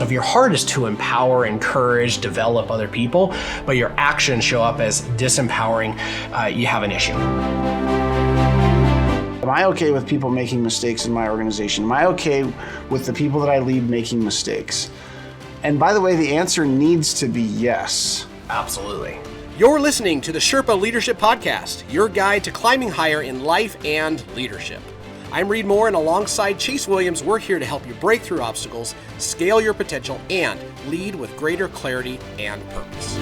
if your heart is to empower, encourage, develop other people, but your actions show up as disempowering, you have an issue. Am I okay with people making mistakes in my organization? Am I okay with the people that I lead making mistakes? And by the way, the answer needs to be yes. Absolutely. You're listening to the Sherpa Leadership Podcast, your guide to climbing higher in life and leadership. I'm Reed Moore, and alongside Chase Williams, we're here to help you break through obstacles, scale your potential, and lead with greater clarity and purpose.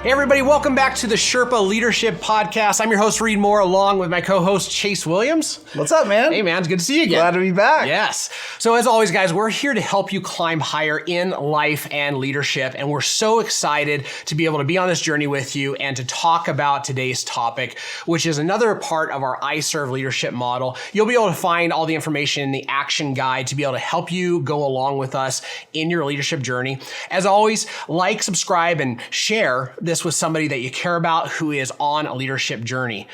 Hey everybody, welcome back to the Sherpa Leadership Podcast. I'm your host, Reed Moore, along with my co-host, Chase Williams. What's up, man? Hey man, it's good to see you again. Glad to be back. Yes. So as always, guys, we're here to help you climb higher in life and leadership. And we're so excited to be able to be on this journey with you and to talk about today's topic, which is another part of our I Serve leadership model. You'll be able to find all the information in the action guide to be able to help you go along with us in your leadership journey. As always, like, subscribe, and share this with somebody that you care about who is on a leadership journey.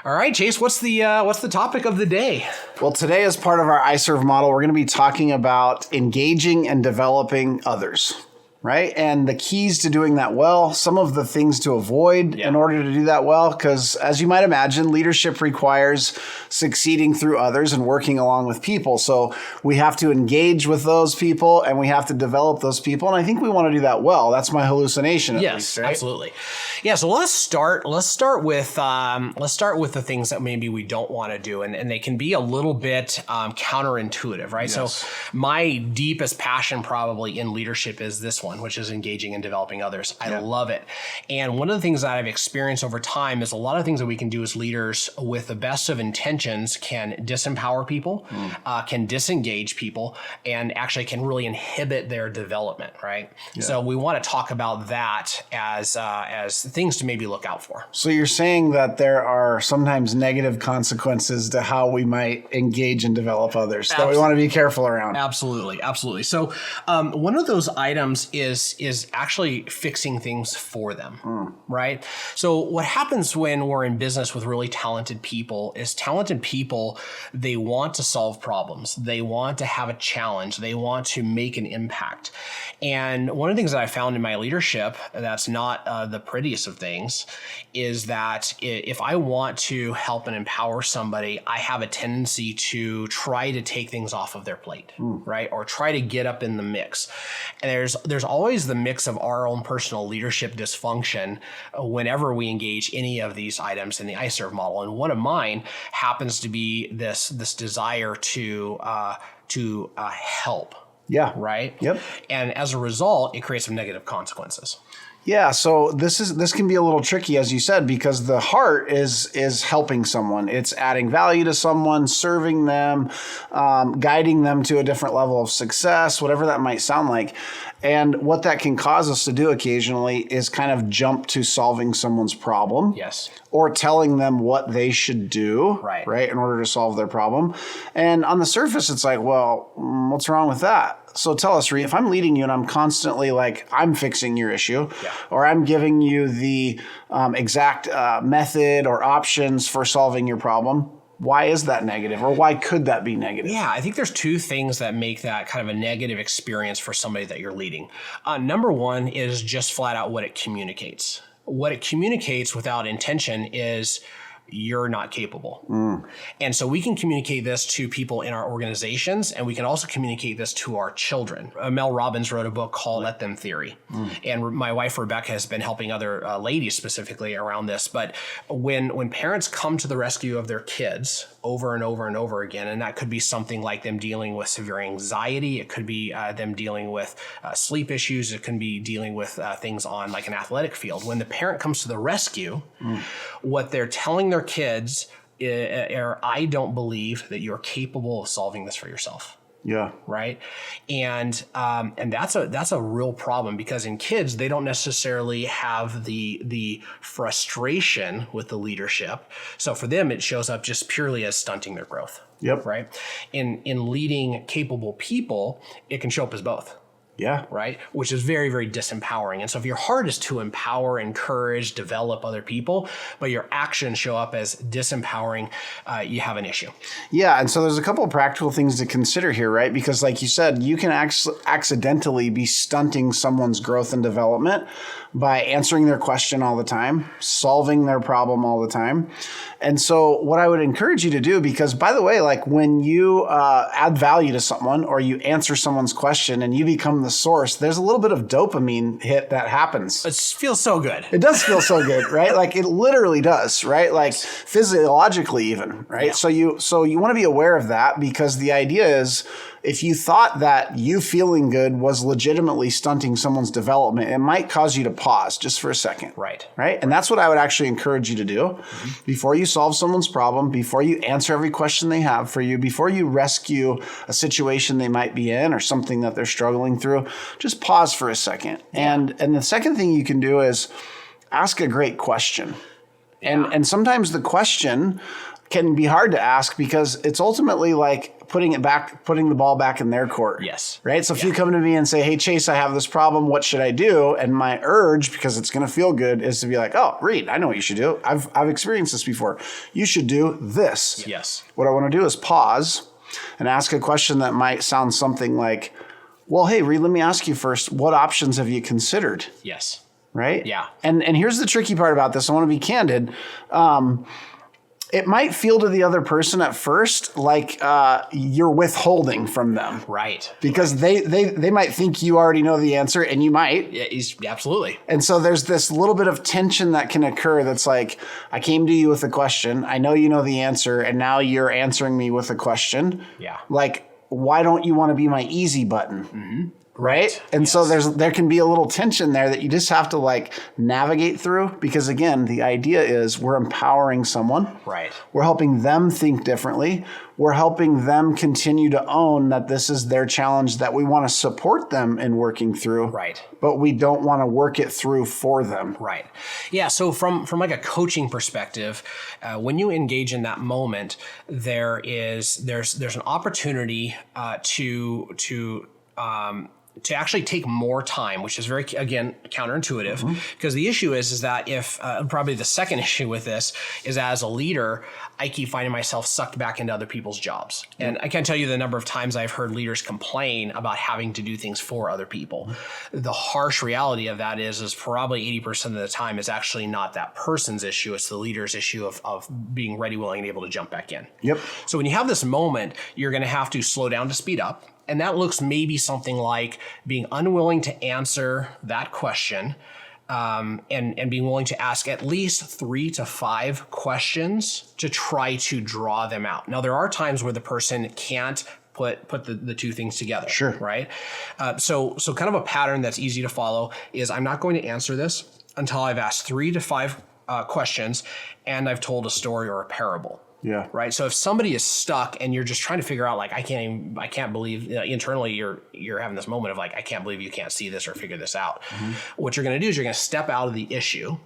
All right, Chase, what's the topic of the day? Well, today, as part of our I Serve model, we're going to be talking about engaging and developing others, right? And the keys to doing that well, some of the things to avoid in order to do that well, because as you might imagine, leadership requires succeeding through others and working along with people. So we have to engage with those people and we have to develop those people. And I think we want to do that well. That's my hallucination. Yes, least, right? Absolutely. Yeah. So let's start with the things that maybe we don't want to do, and they can be a little bit counterintuitive, right? Yes. So my deepest passion probably in leadership is this one, which is engaging and developing others. I love it. And one of the things that I've experienced over time is a lot of things that we can do as leaders with the best of intentions can disempower people, can disengage people, and actually can really inhibit their development, right? Yeah. So we want to talk about that as things to maybe look out for. So you're saying that there are sometimes negative consequences to how we might engage and develop others that we want to be careful around. Absolutely. Absolutely. So one of those items is actually fixing things for them, right? So what happens when we're in business with really talented people is talented people, they want to solve problems. They want to have a challenge. They want to make an impact. And one of the things that I found in my leadership that's not the prettiest of things is that if I want to help and empower somebody, I have a tendency to try to take things off of their plate, right? Or try to get up in the mix. And there's always the mix of our own personal leadership dysfunction whenever we engage any of these items in the I Serve model. And one of mine happens to be this desire to help. Yeah. Right? Yep. And as a result, it creates some negative consequences. Yeah, so this can be a little tricky, as you said, because the heart is helping someone. It's adding value to someone, serving them, guiding them to a different level of success, whatever that might sound like. And what that can cause us to do occasionally is kind of jump to solving someone's problem. Yes. Or telling them what they should do, right, in order to solve their problem. And on the surface, it's like, well, what's wrong with that? So tell us, Reed, if I'm leading you and I'm constantly like, I'm fixing your issue, or I'm giving you the exact method or options for solving your problem, why is that negative, or why could that be negative? Yeah, I think there's two things that make that kind of a negative experience for somebody that you're leading. Number one is just flat out what it communicates. What it communicates without intention is you're not capable. And so we can communicate this to people in our organizations, and we can also communicate this to our children. Mel Robbins wrote a book called Let Them Theory. And my wife, Rebecca, has been helping other ladies specifically around this. But when parents come to the rescue of their kids over and over and over again, and that could be something like them dealing with severe anxiety, it could be them dealing with sleep issues, it can be dealing with things on like an athletic field. When the parent comes to the rescue, what they're telling their kids are, I don't believe that you're capable of solving this for yourself. Yeah. Right. And that's a real problem, because in kids, they don't necessarily have the frustration with the leadership. So for them, it shows up just purely as stunting their growth. Yep. Right. In leading capable people, it can show up as both. Yeah. Right. Which is very, very disempowering. And so if your heart is to empower, encourage, develop other people, but your actions show up as disempowering, you have an issue. Yeah. And so there's a couple of practical things to consider here, right? Because like you said, you can accidentally be stunting someone's growth and development by answering their question all the time, solving their problem all the time. And so what I would encourage you to do, because by the way, like when you add value to someone or you answer someone's question and you become the source, there's a little bit of dopamine hit that happens. It feels so good. It does feel so good, right? Like it literally does, right? Like physiologically even, right? Yeah. So you want to be aware of that, because the idea is if you thought that you feeling good was legitimately stunting someone's development, it might cause you to pause just for a second. Right. Right. And that's what I would actually encourage you to do before you solve someone's problem, before you answer every question they have for you, before you rescue a situation they might be in or something that they're struggling through. Just pause for a second. Yeah. And the second thing you can do is ask a great question. Yeah. And sometimes the question can be hard to ask because it's ultimately like putting the ball back in their court. Yes. Right. So if you come to me and say, hey, Chase, I have this problem. What should I do? And my urge, because it's going to feel good, is to be like, oh, Reed, I know what you should do. I've experienced this before. You should do this. Yes. What I want to do is pause and ask a question that might sound something like, well, hey, Reed, let me ask you first, what options have you considered? Yes. Right? Yeah. And here's the tricky part about this. I want to be candid. It might feel to the other person at first like you're withholding from them. Right. Because they might think you already know the answer, and you might. Yeah, absolutely. And so there's this little bit of tension that can occur that's like, I came to you with a question. I know you know the answer, and now you're answering me with a question. Yeah. Like, why don't you want to be my easy button? Mm-hmm. Right. And yes. so there can be a little tension there that you just have to like navigate through, because again, the idea is we're empowering someone. Right. We're helping them think differently. We're helping them continue to own that this is their challenge, that we want to support them in working through. Right. But we don't want to work it through for them. Right. Yeah. So from like a coaching perspective, when you engage in that moment, there's an opportunity to actually take more time, which is very, again, counterintuitive, because the issue is that if probably the second issue with this is, as a leader, I keep finding myself sucked back into other people's jobs. And I can't tell you the number of times I've heard leaders complain about having to do things for other people. The harsh reality of that is probably 80% of the time is actually not that person's issue. It's the leader's issue of being ready, willing, and able to jump back in. Yep. So when you have this moment, you're going to have to slow down to speed up. And that looks maybe something like being unwilling to answer that question, and being willing to ask at least 3 to 5 questions to try to draw them out. Now, there are times where the person can't put the two things together. Sure. Right. So kind of a pattern that's easy to follow is, I'm not going to answer this until I've asked 3 to 5 questions and I've told a story or a parable. Yeah. Right. So if somebody is stuck and you're just trying to figure out, like, I can't believe, internally you're having this moment of like, I can't believe you can't see this or figure this out. Mm-hmm. What you're going to do is you're going to step out of the issue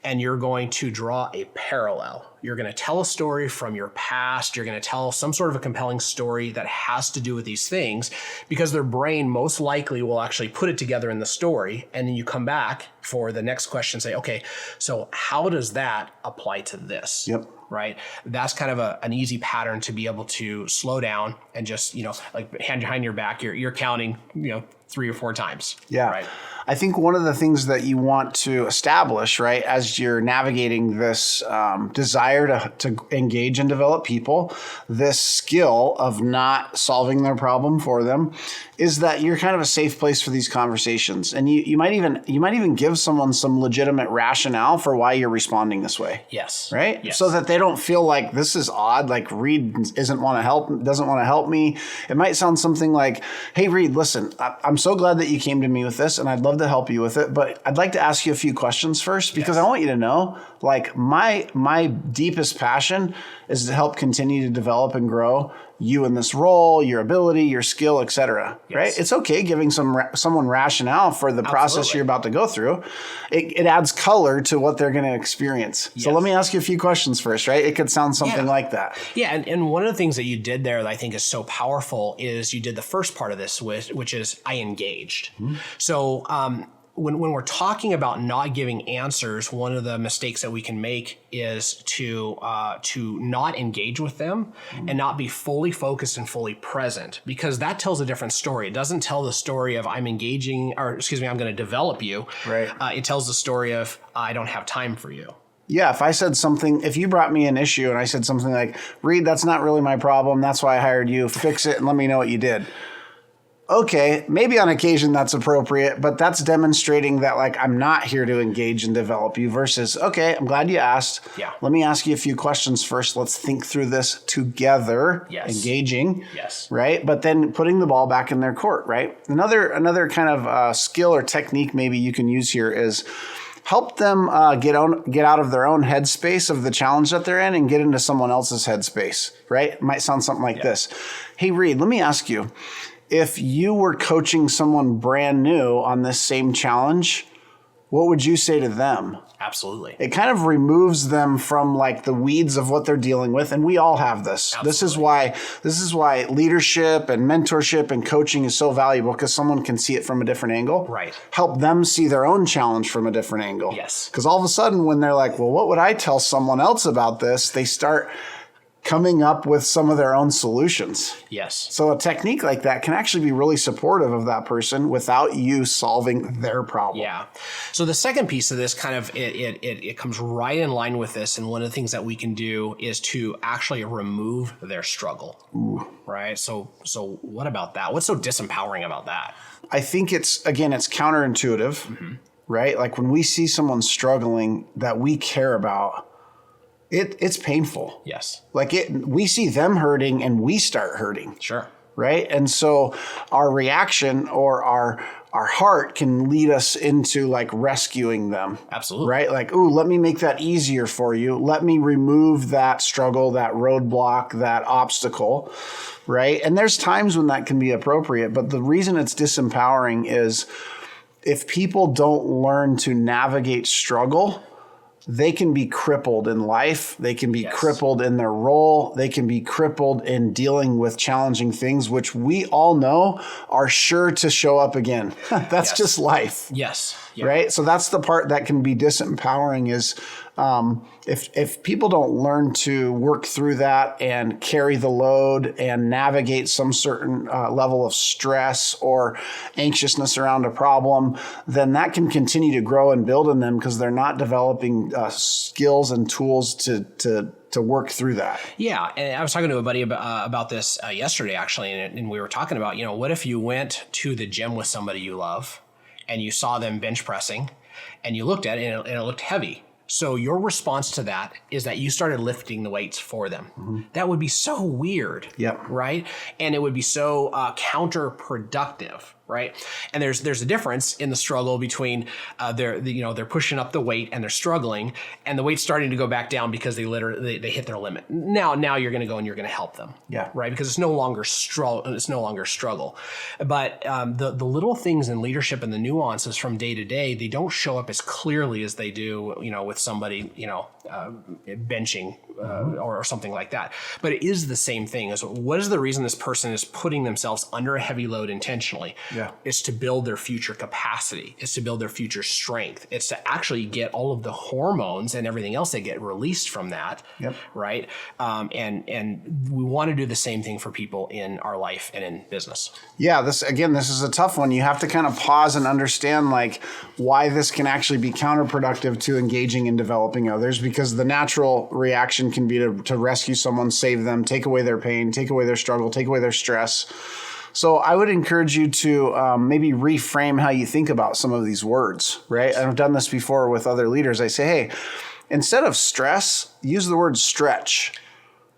and you're going to draw a parallel. You're going to tell a story from your past. You're going to tell some sort of a compelling story that has to do with these things, because their brain most likely will actually put it together in the story. And then you come back for the next question and say, okay, so how does that apply to this? Yep. Right. That's kind of an easy pattern to be able to slow down and just, like, hand behind your back, you're counting, 3 or 4 times. Yeah. Right. I think one of the things that you want to establish, right, as you're navigating this desire to engage and develop people, this skill of not solving their problem for them, is that you're kind of a safe place for these conversations. And you might even give someone some legitimate rationale for why you're responding this way. Yes. Right? Yes. So that they don't feel like this is odd, like Reed doesn't want to help me. It might sound something like, hey, Reed, listen, I'm so glad that you came to me with this, and I'd love to help you with it, but I'd like to ask you a few questions first, because I want you to know, like, my deepest passion is to help continue to develop and grow you in this role, your ability, your skill, etc. Yes. Right? It's okay giving someone rationale for the process you're about to go through. It adds color to what they're going to experience. Yes. So let me ask you a few questions first, right? It could sound something like that. Yeah, and one of the things that you did there that I think is so powerful is you did the first part of this, which is I engaged. Mm-hmm. So when we're talking about not giving answers, one of the mistakes that we can make is to not engage with them and not be fully focused and fully present, because that tells a different story. It doesn't tell the story of I'm engaging, or excuse me, I'm going to develop you. Right. It tells the story of I don't have time for you. Yeah, if I said something, if you brought me an issue and I said something like, Reed, that's not really my problem, that's why I hired you, fix it and let me know what you did. Okay, maybe on occasion that's appropriate, but that's demonstrating that like I'm not here to engage and develop you versus, okay, I'm glad you asked. Yeah. Let me ask you a few questions first. Let's think through this together. Yes. Engaging. Yes. Right? But then putting the ball back in their court, right? Another kind of skill or technique maybe you can use here is help them get out of their own headspace of the challenge that they're in and get into someone else's headspace, right? It might sound something like this. Hey, Reed, let me ask you, if you were coaching someone brand new on this same challenge, what would you say to them? Absolutely. It kind of removes them from like the weeds of what they're dealing with. And we all have this. Absolutely. This is why leadership and mentorship and coaching is so valuable, because someone can see it from a different angle. Right. Help them see their own challenge from a different angle. Yes. Because all of a sudden when they're like, well, what would I tell someone else about this? They start coming up with some of their own solutions. Yes. So a technique like that can actually be really supportive of that person without you solving their problem. Yeah. So the second piece of this kind of, it comes right in line with this. And one of the things that we can do is to actually remove their struggle. Ooh. Right. So what about that? What's so disempowering about that? I think it's counterintuitive, mm-hmm. right? Like when we see someone struggling that we care about, it's painful. Yes. Like we see them hurting and we start hurting. Sure. Right. And so our reaction or our heart can lead us into like rescuing them. Absolutely. Right. Like, ooh, let me make that easier for you. Let me remove that struggle, that roadblock, that obstacle. Right. And there's times when that can be appropriate. But the reason it's disempowering is if people don't learn to navigate struggle, they can be crippled in life. They can be crippled in their role. They can be crippled in dealing with challenging things, which we all know are sure to show up again. That's just life. Yes. Yep. Right. So that's the part that can be disempowering is if people don't learn to work through that and carry the load and navigate some certain level of stress or anxiousness around a problem, then that can continue to grow and build in them because they're not developing skills and tools to work through that. Yeah. And I was talking to a buddy about this yesterday, actually, and we were talking about, what if you went to the gym with somebody you love and you saw them bench pressing and you looked at it and it looked heavy. So your response to that is that you started lifting the weights for them. Mm-hmm. That would be so weird, right? And it would be so counterproductive, right? And there's a difference in the struggle between they're pushing up the weight and they're struggling, and the weight's starting to go back down because they hit their limit. Now you're going to go and you're going to help them, right? Because it's no longer struggle. But the little things in leadership and the nuances from day to day, they don't show up as clearly as they do, with somebody, benching or something like that. But it is the same thing. As what is the reason this person is putting themselves under a heavy load intentionally? It's to build their future capacity. It's to build their future strength. It's to actually get all of the hormones and everything else that get released from that, right? And we want to do the same thing for people in our life and in business. Yeah, this is a tough one. You have to kind of pause and understand like why this can actually be counterproductive to engaging and developing others, because the natural reaction can be to rescue someone, save them, take away their pain, take away their struggle, take away their stress. So I would encourage you to maybe reframe how you think about some of these words, right? I've done this before with other leaders. I say, hey, instead of stress, use the word stretch.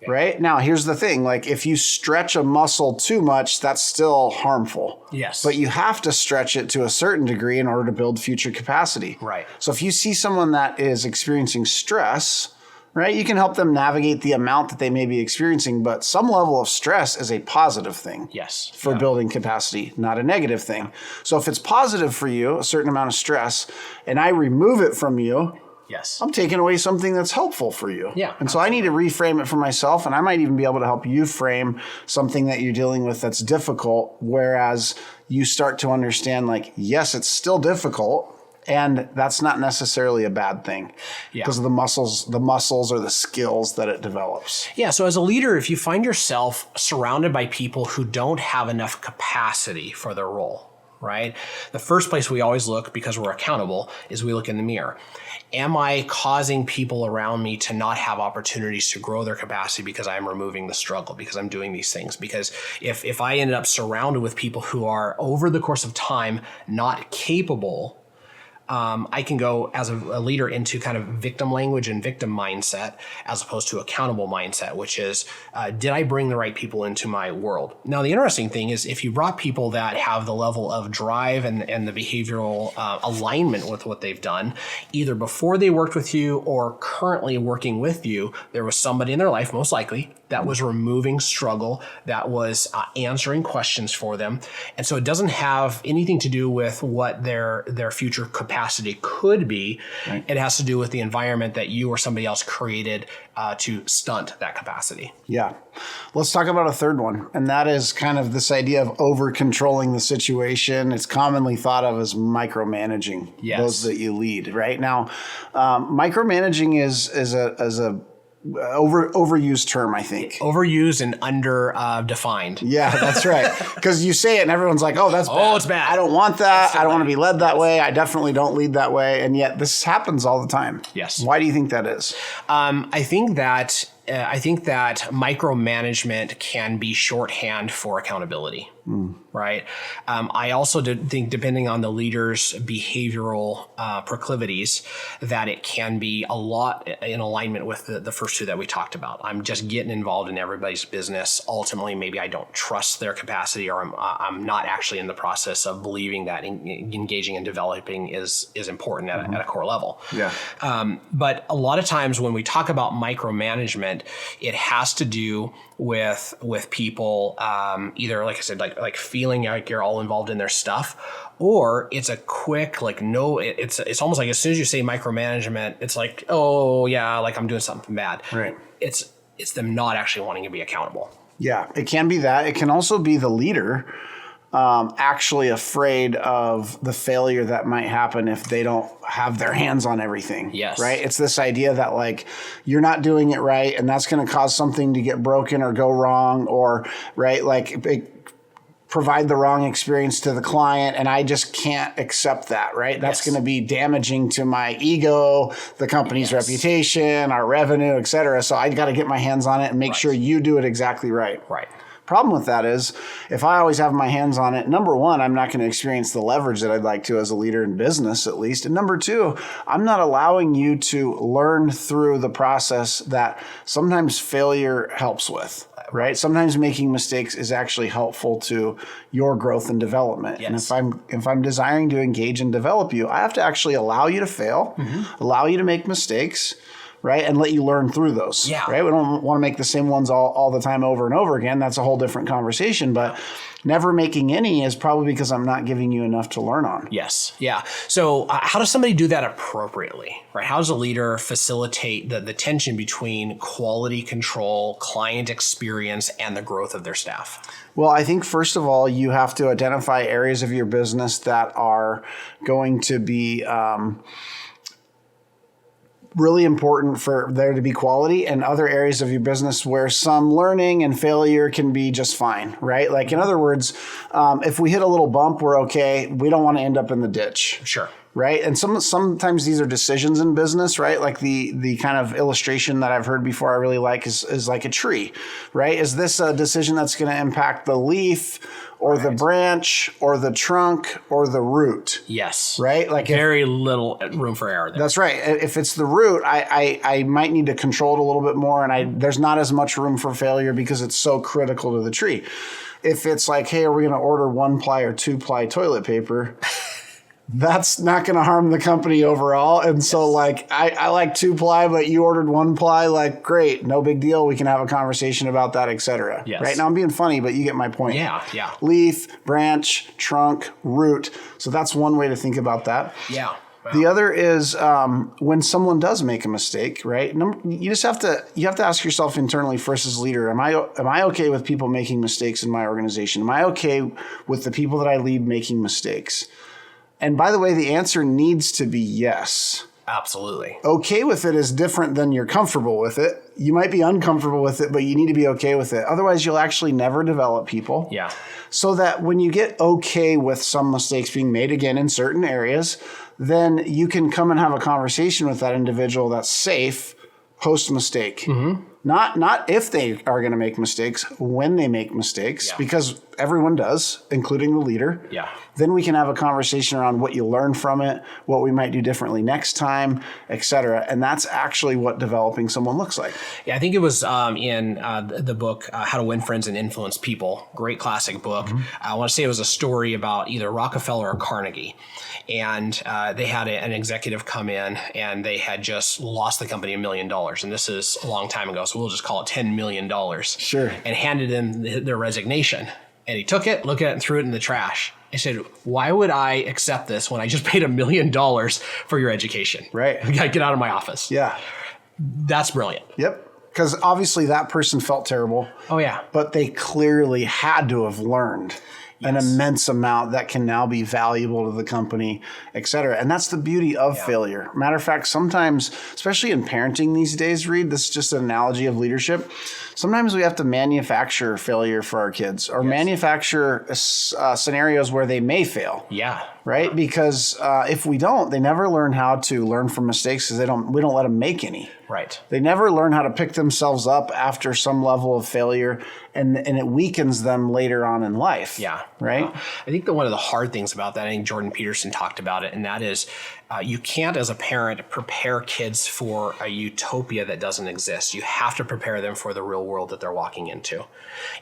Right? Now, here's the thing. Like if you stretch a muscle too much, that's still harmful. Yes. But you have to stretch it to a certain degree in order to build future capacity. Right. So if you see someone that is experiencing stress, right? You can help them navigate the amount that they may be experiencing, but some level of stress is a positive thing. Yes. For building capacity, not a negative thing. So if it's positive for you, a certain amount of stress, and I remove it from you, yes, I'm taking away something that's helpful for you. Yeah. And so I need to reframe it for myself, and I might even be able to help you frame something that you're dealing with that's difficult, whereas you start to understand, like, yes, it's still difficult, and that's not necessarily a bad thing because of the muscles or the skills that it develops. Yeah. So as a leader, if you find yourself surrounded by people who don't have enough capacity for their role, right? The first place we always look, because we're accountable, is we look in the mirror. Am I causing people around me to not have opportunities to grow their capacity because I'm removing the struggle, because I'm doing these things? Because if I ended up surrounded with people who are, over the course of time, not capable, I can go as a leader into kind of victim language and victim mindset as opposed to accountable mindset, which is, did I bring the right people into my world? Now, the interesting thing is if you brought people that have the level of drive and the behavioral alignment with what they've done, either before they worked with you or currently working with you, there was somebody in their life, most likely, that was removing struggle, that was answering questions for them. And so it doesn't have anything to do with what their future capacity could be. Right. It has to do with the environment that you or somebody else created to stunt that capacity. Yeah. Let's talk about a third one. And that is kind of this idea of over controlling the situation. It's commonly thought of as micromanaging. Yes. Those that you lead. Right now, micromanaging is a overused term, I think. Overused and under defined. Yeah, that's right. Because you say it and everyone's like, oh, that's bad. Oh, it's bad. I don't want that. I don't want to be led that way. I definitely don't lead that way. And yet this happens all the time. Yes. Why do you think that is? I think that micromanagement can be shorthand for accountability, right? I also think, depending on the leader's behavioral proclivities, that it can be a lot in alignment with the first two that we talked about. I'm just getting involved in everybody's business. Ultimately, maybe I don't trust their capacity, or I'm not actually in the process of believing that engaging and developing is important at a core level. Yeah. But a lot of times when we talk about micromanagement, it has to do with people either, like I said, like feeling like you're all involved in their stuff, or it's a quick it's almost like as soon as you say micromanagement, it's like, oh yeah, like I'm doing something bad. Right. It's them not actually wanting to be accountable. Yeah, it can be that. It can also be the leader actually afraid of the failure that might happen if they don't have their hands on everything. Yes. Right? It's this idea that, like, you're not doing it right, and that's going to cause something to get broken or go wrong, or, right, like, provide the wrong experience to the client, and I just can't accept that, right? That's going to be damaging to my ego, the company's reputation, our revenue, et cetera. So I got to get my hands on it and make sure you do it exactly right. Right. Problem with that is, if I always have my hands on it, number one, I'm not going to experience the leverage that I'd like to as a leader in business, at least. And number two, I'm not allowing you to learn through the process that sometimes failure helps with, right? Sometimes making mistakes is actually helpful to your growth and development. Yes. And if I'm desiring to engage and develop you, I have to actually allow you to fail, allow you to make mistakes, right? And let you learn through those, right? We don't want to make the same ones all the time over and over again. That's a whole different conversation, but never making any is probably because I'm not giving you enough to learn on. Yes. Yeah. So how does somebody do that appropriately, right? How does a leader facilitate the tension between quality control, client experience, and the growth of their staff? Well, I think first of all, you have to identify areas of your business that are going to be really important for there to be quality, and other areas of your business where some learning and failure can be just fine, right? Like, in other words, if we hit a little bump, we're okay. We don't want to end up in the ditch. Sure. Right. And sometimes these are decisions in business, right? Like the kind of illustration that I've heard before I really like is like a tree, right? Is this a decision that's going to impact the leaf or the branch or the trunk or the root? Yes. Right? Like very little room for error there. That's right. If it's the root, I might need to control it a little bit more, and there's not as much room for failure because it's so critical to the tree. If it's like, hey, are we going to order 1-ply or 2-ply toilet paper? that's not going to harm the company overall. And so like, I like 2-ply, but you ordered 1-ply, like, great, no big deal. We can have a conversation about that, et cetera. Yes. Right now I'm being funny, but you get my point. Yeah. Leaf, branch, trunk, root. So that's one way to think about that. Yeah. Wow. The other is when someone does make a mistake, right? You just have to ask yourself internally first as a leader, am I okay with people making mistakes in my organization? Am I okay with the people that I lead making mistakes? And by the way, the answer needs to be yes. Absolutely. Okay with it is different than you're comfortable with it. You might be uncomfortable with it, but you need to be okay with it. Otherwise, you'll actually never develop people. Yeah. So that when you get okay with some mistakes being made again in certain areas, then you can come and have a conversation with that individual that's safe post-mistake. Mm-hmm. Not if they are going to make mistakes, when they make mistakes, because everyone does, including the leader. Yeah. Then we can have a conversation around what you learn from it, what we might do differently next time, et cetera. And that's actually what developing someone looks like. Yeah, I think it was in the book, How to Win Friends and Influence People. Great classic book. Mm-hmm. I want to say it was a story about either Rockefeller or Carnegie. And they had an executive come in and they had just lost the company $1 million. And this is a long time ago, so we'll just call it $10 million. Sure. And handed in their resignation. And he took it, looked at it, and threw it in the trash. He said, why would I accept this when I just paid $1 million for your education? Right. Get out of my office. Yeah. That's brilliant. Yep. Because obviously that person felt terrible. Oh, yeah. But they clearly had to have learned an immense amount that can now be valuable to the company, et cetera. And that's the beauty of failure. Matter of fact, sometimes, especially in parenting these days, Reed, this is just an analogy of leadership. Sometimes we have to manufacture failure for our kids or manufacture scenarios where they may fail. Yeah. Right? Because if we don't, they never learn how to learn from mistakes because we don't let them make any. Right. They never learn how to pick themselves up after some level of failure, and it weakens them later on in life. Yeah. Right? I think that one of the hard things about that, I think Jordan Peterson talked about it, and that is you can't, as a parent, prepare kids for a utopia that doesn't exist. You have to prepare them for the real world that they're walking into.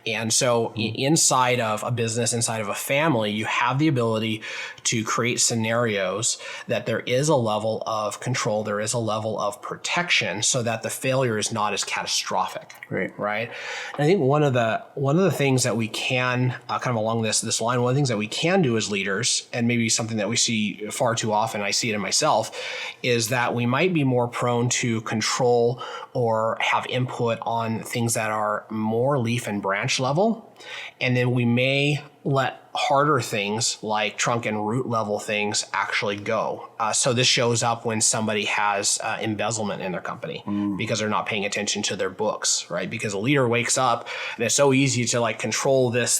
And so inside of a business, inside of a family, you have the ability to create scenarios that there is a level of control, there is a level of protection so that the failure is not as catastrophic. Right. And I think one of the things that we can kind of along this line, one of the things that we can do as leaders, and maybe something that we see far too often, I see it in myself, is that we might be more prone to control or have input on things that are more leaf and branch level. And then we may let harder things like trunk and root level things actually go. So this shows up when somebody has embezzlement in their company because they're not paying attention to their books, right? Because a leader wakes up and it's so easy to like control this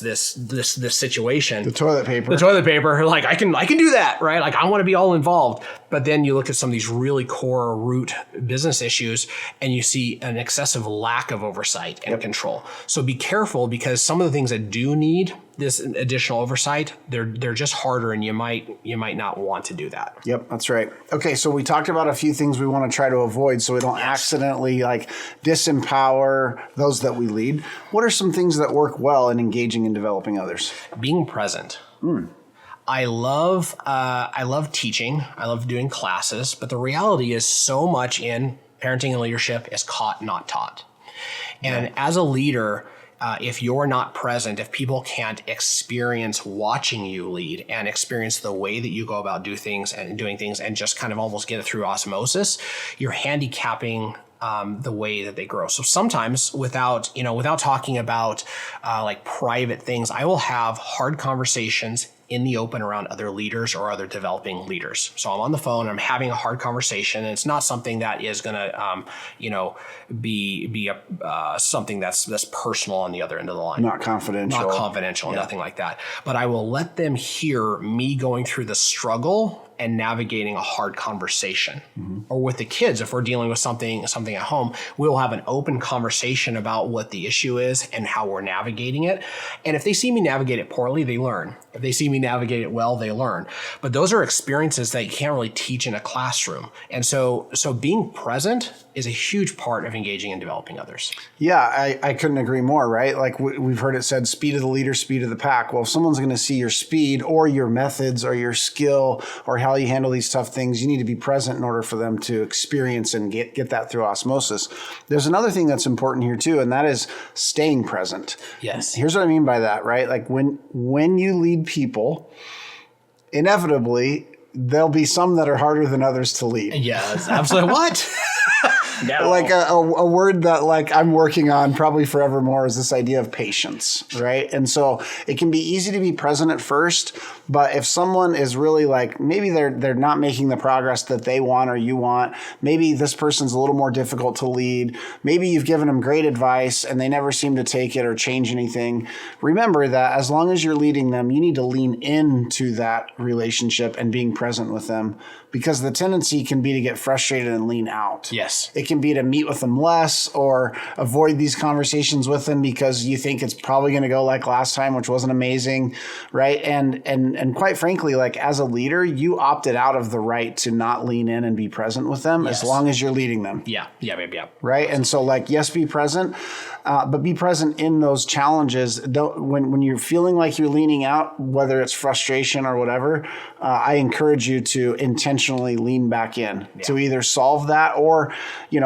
situation. The toilet paper, like I can do that, right? Like I want to be all involved. But then you look at some of these really core root business issues and you see an excessive lack of oversight and control. So be careful because some of the things that do need this additional oversight, they're just harder, and you might not want to do that. Yep, that's right. Okay, so we talked about a few things we want to try to avoid so we don't accidentally like disempower those that we lead. What are some things that work well in engaging and developing others? Being present. I love teaching. I love doing classes, but the reality is so much in parenting and leadership is caught, not taught. And as a leader, if you're not present, if people can't experience watching you lead and experience the way that you go about doing things and just kind of almost get it through osmosis, you're handicapping the way that they grow. So sometimes without talking about like private things, I will have hard conversations in the open around other leaders or other developing leaders. So I'm on the phone, I'm having a hard conversation, and it's not something that is going to, be something that's personal on the other end of the line. Not confidential, nothing like that. But I will let them hear me going through the struggle and navigating a hard conversation. Or with the kids, if we're dealing with something at home, we'll have an open conversation about what the issue is and how we're navigating it. And if they see me navigate it poorly, they learn. If they see me navigate it well, they learn. But those are experiences that you can't really teach in a classroom. And so being present is a huge part of engaging and developing others. Yeah, I couldn't agree more, right? Like we've heard it said, speed of the leader, speed of the pack. Well, if someone's going to see your speed or your methods or your skill or how you handle these tough things, you need to be present in order for them to experience and get that through osmosis. There's another thing that's important here too, and that is staying present. Yes. Here's what I mean by that, right? Like when you lead people, inevitably, there'll be some that are harder than others to lead. Yes, absolutely. What? No. Like a word that like I'm working on probably forevermore is this idea of patience, right? And so it can be easy to be present at first, but if someone is really like, maybe they're not making the progress that they want or you want, maybe this person's a little more difficult to lead, maybe you've given them great advice and they never seem to take it or change anything. Remember that as long as you're leading them, you need to lean into that relationship and being present with them, because the tendency can be to get frustrated and lean out. Yes. It can be to meet with them less or avoid these conversations with them because you think it's probably going to go like last time, which wasn't amazing, right? And quite frankly, like as a leader, you opted out of the right to not lean in and be present with them as long as you're leading them. Yeah. Right? And so like, yes, be present, but be present in those challenges. When you're feeling like you're leaning out, whether it's frustration or whatever, I encourage you to intentionally lean back in to either solve that or,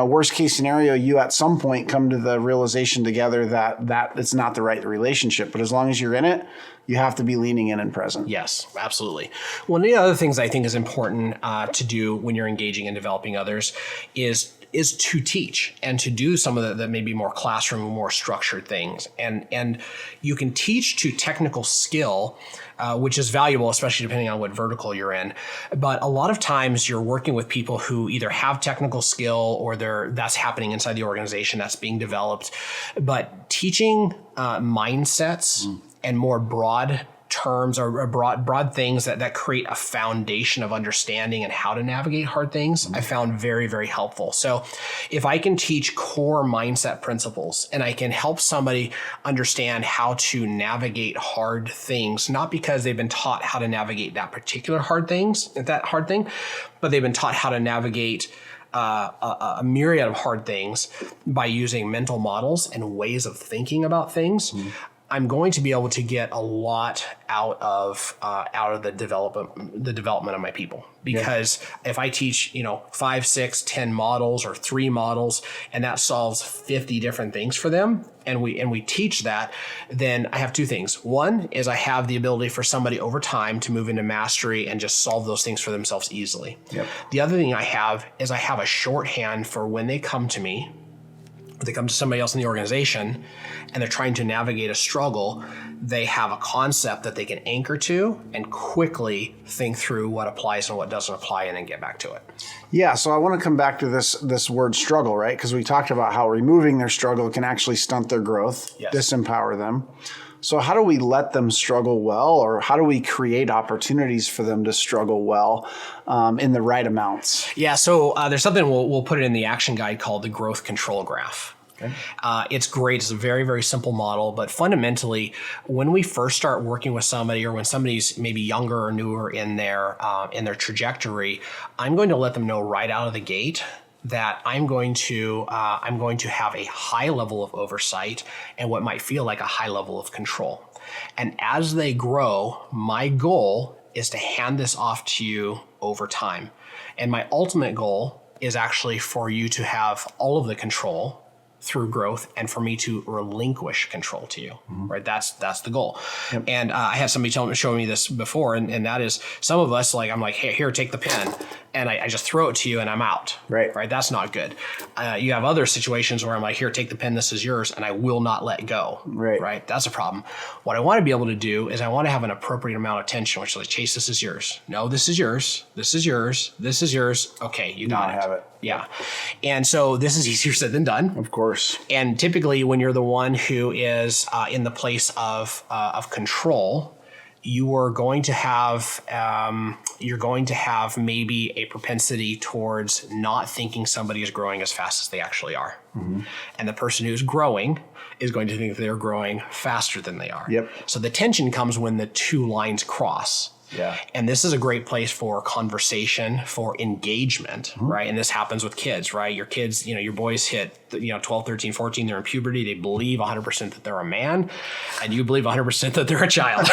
worst case scenario, you at some point come to the realization together that it's not the right relationship. But as long as you're in it, you have to be leaning in and present. Yes, absolutely. One of the other things I think is important to do when you're engaging and developing others is to teach and to do some of the maybe more classroom, more structured things. And you can teach to technical skill, which is valuable, especially depending on what vertical you're in. But a lot of times you're working with people who either have technical skill or that's happening inside the organization, that's being developed. But teaching mindsets and more broad terms or broad things that create a foundation of understanding and how to navigate hard things, I found very, very helpful. So if I can teach core mindset principles and I can help somebody understand how to navigate hard things, not because they've been taught how to navigate that hard thing, but they've been taught how to navigate a myriad of hard things by using mental models and ways of thinking about things, I'm going to be able to get a lot out of the development of my people. Because if I teach, 5, 6, 10 models or 3 models, and that solves 50 different things for them, and we teach that, then I have 2 things. One is I have the ability for somebody over time to move into mastery and just solve those things for themselves easily. Yep. The other thing I have is I have a shorthand for when they come to me, they come to somebody else in the organization and they're trying to navigate a struggle, they have a concept that they can anchor to and quickly think through what applies and what doesn't apply and then get back to it. Yeah, so I want to come back to this word struggle, right? Because we talked about how removing their struggle can actually stunt their growth, disempower them. So how do we let them struggle well, or how do we create opportunities for them to struggle well in the right amounts? Yeah, so there's something we'll put it in the action guide called the growth control graph. Okay. It's great. It's a very, very simple model. But fundamentally, when we first start working with somebody, or when somebody's maybe younger or newer in their trajectory, I'm going to let them know right out of the gate that I'm going to have a high level of oversight and what might feel like a high level of control. And as they grow, my goal is to hand this off to you over time. And my ultimate goal is actually for you to have all of the control through growth and for me to relinquish control to you, right? That's the goal. Yep. And I had somebody showing me this before, and that is some of us, like, I'm like, hey, here, take the pen. And I just throw it to you and I'm out. Right. That's not good. You have other situations where I'm like, here, take the pen. This is yours. And I will not let go. Right. That's a problem. What I want to be able to do is I want to have an appropriate amount of tension, which is like, Chase, this is yours. No, this is yours. This is yours. This is yours. Okay. You got it. Have it. Yeah. And so this is easier said than done. Of course. And typically when you're the one who is in the place of control, you are going to have maybe a propensity towards not thinking somebody is growing as fast as they actually are. And the person who's growing is going to think they're growing faster than they are. Yep. So the tension comes when the 2 lines cross. Yeah. And this is a great place for conversation, for engagement, right? And this happens with kids, right? Your kids, your boys hit, 12, 13, 14, they're in puberty. They believe 100% that they're a man, and you believe 100% that they're a child,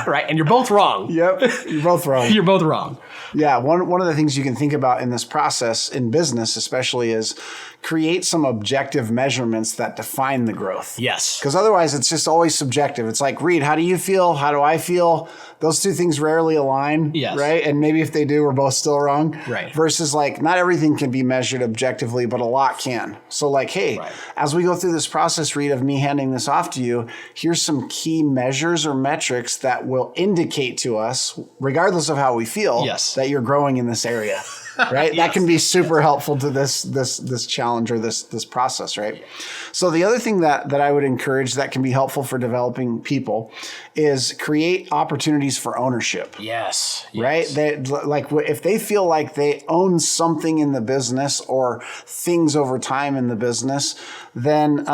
right? And you're both wrong. Yep. You're both wrong. You're both wrong. Yeah. One of the things you can think about in this process, in business especially, is create some objective measurements that define the growth. Yes. Because otherwise it's just always subjective. It's like, Reed, how do you feel? How do I feel? Those two things rarely align, Yes. right? And maybe if they do, we're both still wrong. Right. Versus like, not everything can be measured objectively, but a lot can. So like, hey, as we go through this process, Reed, of me handing this off to you, here's some key measures or metrics that will indicate to us, regardless of how we feel, that you're growing in this area. Right? That can be super helpful to this challenge or this process, right? So the other thing that I would encourage that can be helpful for developing people is create opportunities for ownership. Yes. Right? They, like if they feel like they own something in the business or things over time in the business, then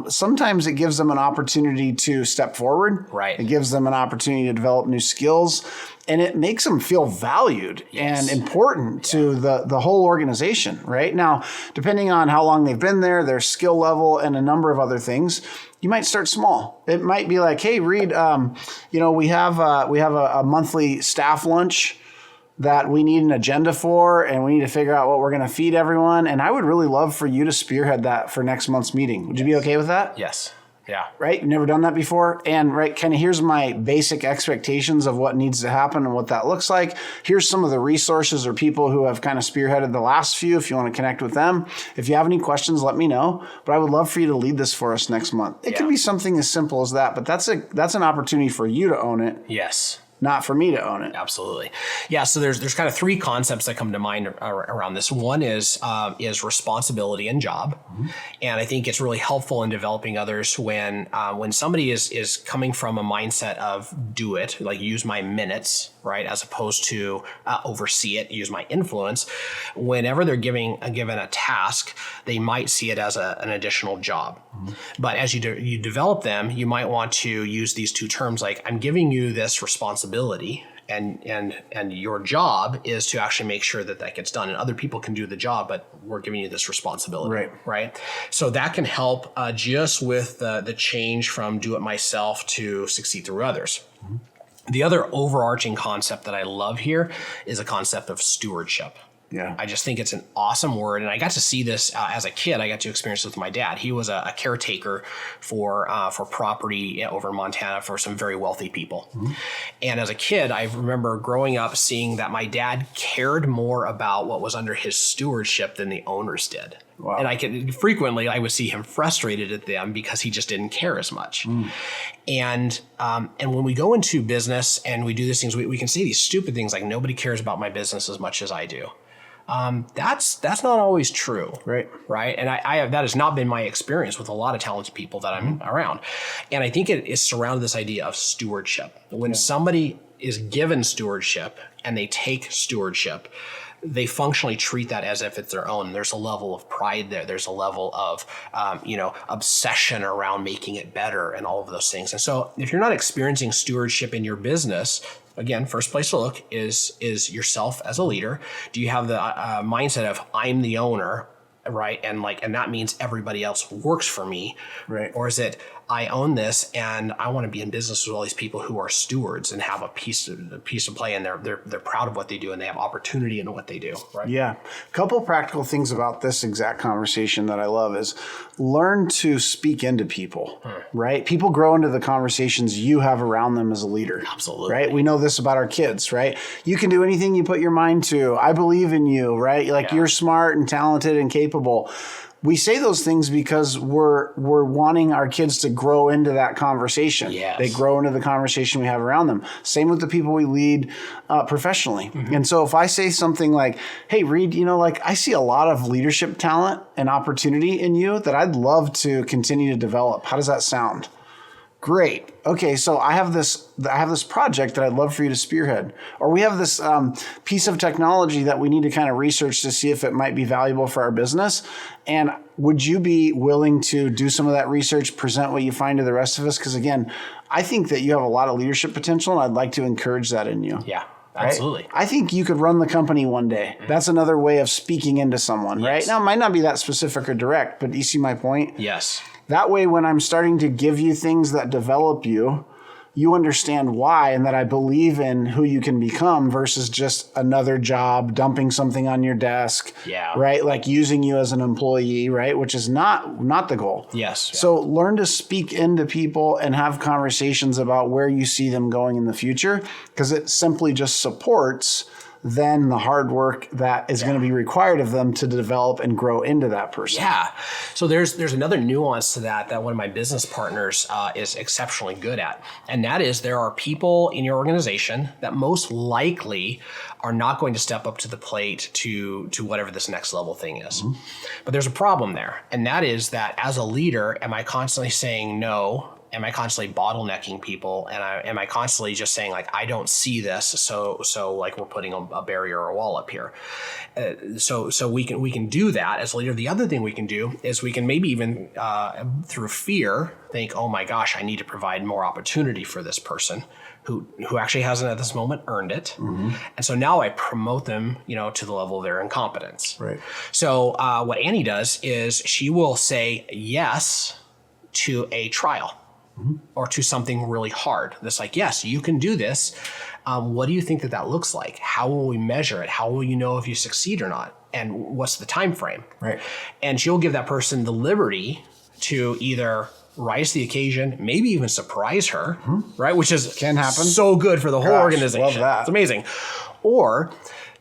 sometimes it gives them an opportunity to step forward. Right. It gives them an opportunity to develop new skills. And it makes them feel valued and important to the whole organization, right? Now, depending on how long they've been there, their skill level, and a number of other things, you might start small. It might be like, hey, Reed, we have a monthly staff lunch that we need an agenda for, and we need to figure out what we're going to feed everyone. And I would really love for you to spearhead that for next month's meeting. Would you be okay with that? Yes. Yeah. Right? You've never done that before. And kind of here's my basic expectations of what needs to happen and what that looks like. Here's some of the resources or people who have kind of spearheaded the last few if you want to connect with them. If you have any questions, let me know. But I would love for you to lead this for us next month. It can be something as simple as that, but that's an opportunity for you to own it. Yes. Not for me to own it. Absolutely. Yeah. So there's kind of three concepts that come to mind around this. One is responsibility and job. Mm-hmm. And I think it's really helpful in developing others when somebody is coming from a mindset of do it, like use my minutes, right? As opposed to oversee it, use my influence. Whenever they're given a task, they might see it as an additional job. Mm-hmm. But as you develop them, you might want to use these two terms like I'm giving you this responsibility and your job is to actually make sure that gets done. And other people can do the job, but we're giving you this responsibility, right? So that can help just with the change from do it myself to succeed through others. Mm-hmm. The other overarching concept that I love here is a concept of stewardship. Yeah. I just think it's an awesome word. And I got to see this as a kid. I got to experience this with my dad. He was a caretaker for property over in Montana for some very wealthy people. Mm-hmm. And as a kid, I remember growing up seeing that my dad cared more about what was under his stewardship than the owners did. Wow. And I would see him frustrated at them because he just didn't care as much. Mm. And when we go into business and we do these things, we can say these stupid things like nobody cares about my business as much as I do. That's not always true. Right. And that has not been my experience with a lot of talented people that I'm around. And I think it is surrounded this idea of stewardship. When somebody is given stewardship and they take stewardship, they functionally treat that as if it's their own. There's a level of pride there. There's a level of, obsession around making it better and all of those things. And so if you're not experiencing stewardship in your business, again, first place to look is yourself as a leader. Do you have the mindset of I'm the owner, right? And that means everybody else works for me, right? Or is it I own this and I want to be in business with all these people who are stewards and have a piece of play, and they're proud of what they do and they have opportunity in what they do, right? Yeah. A couple practical things about this exact conversation that I love is learn to speak into people, right? People grow into the conversations you have around them as a leader. Absolutely. Right? We know this about our kids, right? You can do anything you put your mind to. I believe in you, right? You're smart and talented and capable. We say those things because we're wanting our kids to grow into that conversation. Yes. They grow into the conversation we have around them. Same with the people we lead professionally. Mm-hmm. And so if I say something like, hey, Reed, I see a lot of leadership talent and opportunity in you that I'd love to continue to develop. How does that sound? Great. Okay, so I have this project that I'd love for you to spearhead, or we have this piece of technology that we need to kind of research to see if it might be valuable for our business. And would you be willing to do some of that research, present what you find to the rest of us? Because again, I think that you have a lot of leadership potential, and I'd like to encourage that in you. Yeah. Absolutely. Right? I think you could run the company one day. That's another way of speaking into someone, right? Now, it might not be that specific or direct, but do you see my point? Yes. That way, when I'm starting to give you things that develop you, you understand why and that I believe in who you can become versus just another job, dumping something on your desk, right? Like using you as an employee, right? Which is not the goal. Yes. Yeah. So learn to speak into people and have conversations about where you see them going in the future, because it simply just supports then the hard work that is going to be required of them to develop and grow into that person. Yeah. So there's another nuance to that one of my business partners is exceptionally good at. And that is there are people in your organization that most likely are not going to step up to the plate to whatever this next level thing is. Mm-hmm. But there's a problem there. And that is that as a leader, am I constantly saying no? Am I constantly bottlenecking people? And am I constantly just saying like, I don't see this. So like we're putting a barrier or a wall up here. So we can do that as a leader. The other thing we can do is we can maybe even through fear think, oh my gosh, I need to provide more opportunity for this person who actually hasn't at this moment earned it. Mm-hmm. And so now I promote them, to the level of their incompetence. Right. So what Annie does is she will say yes to a trial. Mm-hmm. Or to something really hard. That's like, yes, you can do this. What do you think that looks like? How will we measure it? How will you know if you succeed or not? And what's the time frame? Right. And she'll give that person the liberty to either rise to the occasion, maybe even surprise her, right? Which can happen. So good for the whole organization. Love that. It's amazing. Or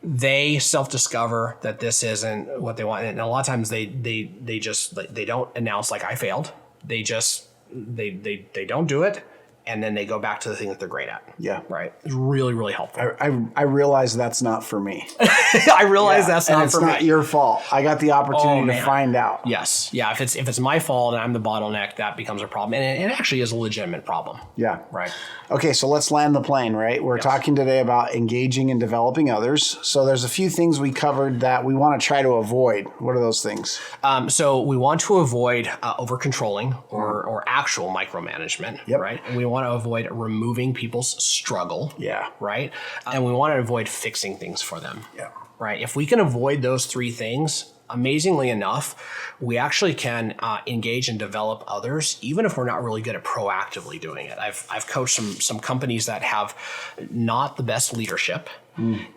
they self-discover that this isn't what they want. And a lot of times they don't announce like I failed. They just they don't do it, and then they go back to the thing that they're great at. Yeah. Right. It's really, really helpful. I realize that's not for me. I realize that's not for me. It's not your fault. I got the opportunity to find out. Yes. Yeah. If it's my fault and I'm the bottleneck, that becomes a problem. And it actually is a legitimate problem. Yeah. Right. Okay. So let's land the plane, right? We're talking today about engaging and developing others. So there's a few things we covered that we want to try to avoid. What are those things? So we want to avoid over controlling or actual micromanagement. Yep. Right. And we want to avoid removing people's struggle. Yeah. Right. And we want to avoid fixing things for them. Yeah. Right. If we can avoid those three things, amazingly enough, we actually can engage and develop others, even if we're not really good at proactively doing it. I've coached some companies that have not the best leadership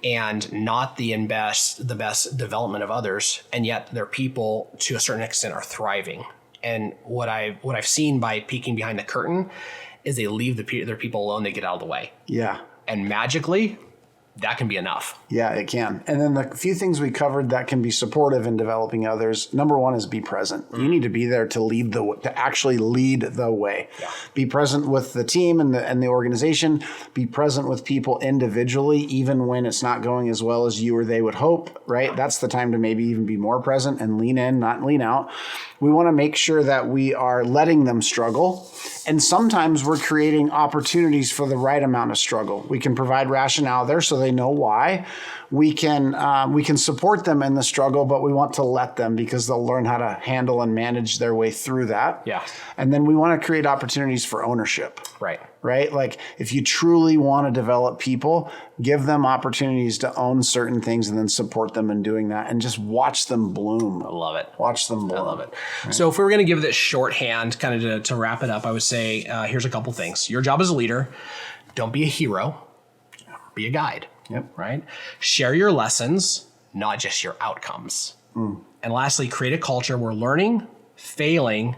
and not the best development of others, and yet their people to a certain extent are thriving. And what I've seen by peeking behind the curtain is they leave their people alone, they get out of the way. Yeah. And magically, that can be enough. Yeah, it can. And then the few things we covered that can be supportive in developing others. Number one is be present. You need to be there to actually lead the way. Yeah. Be present with the team and the organization. Be present with people individually, even when it's not going as well as you or they would hope, right? That's the time to maybe even be more present and lean in, not lean out. We want to make sure that we are letting them struggle. And sometimes we're creating opportunities for the right amount of struggle. We can provide rationale there so they know why. We can support them in the struggle, but we want to let them because they'll learn how to handle and manage their way through that. Yeah. And then we want to create opportunities for ownership. Right. Right? Like if you truly want to develop people, give them opportunities to own certain things and then support them in doing that and just watch them bloom. I love it. Watch them bloom. I love it. Right. So if we were going to give this shorthand kind of to wrap it up, I would say here's a couple things. Your job as a leader, don't be a hero, be a guide. Yep. Right? Share your lessons, not just your outcomes. And lastly, create a culture where learning, failing,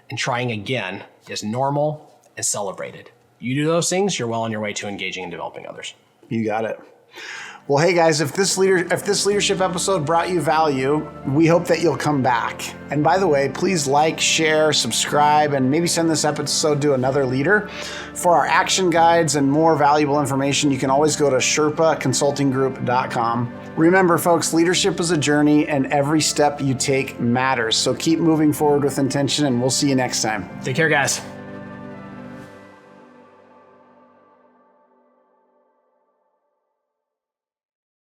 and trying again is normal and celebrated. You do those things, you're well on your way to engaging and developing others. You got it. Well, hey guys, if this leadership episode brought you value, we hope that you'll come back. And by the way, please like, share, subscribe, and maybe send this episode to another leader. For our action guides and more valuable information, you can always go to sherpaconsultinggroup.com. Remember, folks, leadership is a journey and every step you take matters. So keep moving forward with intention, and we'll see you next time. Take care, guys.